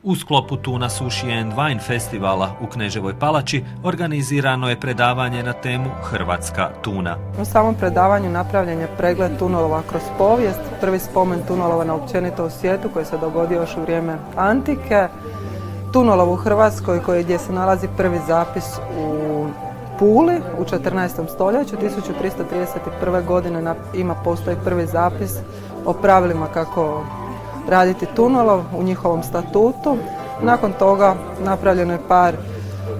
U sklopu Tuna Sushi and Wine festivala u Kneževoj palači organizirano je predavanje na temu Hrvatska tuna. U samom predavanju napravljen je pregled tunolova kroz povijest, prvi spomen tunolova na općenito u svijetu koji se dogodio još u vrijeme antike, tunolov u Hrvatskoj gdje se nalazi prvi zapis u Puli u 14. stoljeću. 1331. godine postoji prvi zapis o pravilima kako raditi tunolov u njihovom statutu. Nakon toga napravljeno je par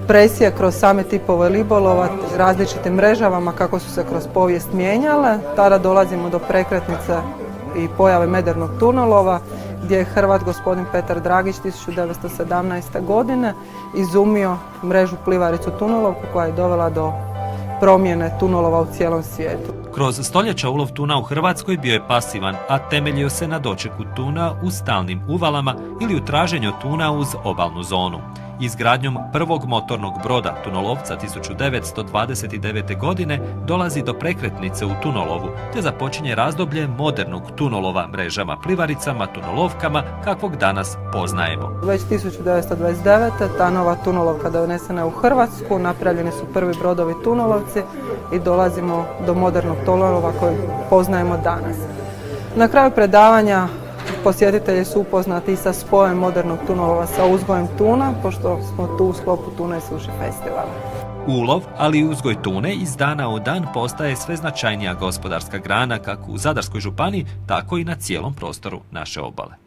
presije kroz same tipove ribolova, različitim mrežavama kako su se kroz povijest mijenjale. Tada dolazimo do prekretnice i pojave modernog tunolova gdje je Hrvat gospodin Petar Dragić 1917. godine izumio mrežu plivaricu tunolovku koja je dovela do promjene tunolova u cijelom svijetu. Kroz stoljeća ulov tuna u Hrvatskoj bio je pasivan, a temeljio se na dočeku tuna u stalnim uvalama ili u traženju tuna uz obalnu zonu. Izgradnjom prvog motornog broda tunolovca 1929. godine dolazi do prekretnice u tunolovu, te započinje razdoblje modernog tunolova mrežama plivaricama, tunolovkama kakvog danas poznajemo. Već 1929. ta nova tunolovka donesena je u Hrvatsku, napravljeni su prvi brodovi tunolovci i dolazimo do modernog tunolova koji poznajemo danas. Na kraju predavanja posjetitelji su upoznati i sa spojem modernog tunolova sa uzgojem tuna, pošto smo tu u sklopu Tuna i Sushi festivala. Ulov, ali i uzgoj tune iz dana u dan postaje sve značajnija gospodarska grana kako u Zadarskoj županiji, tako i na cijelom prostoru naše obale.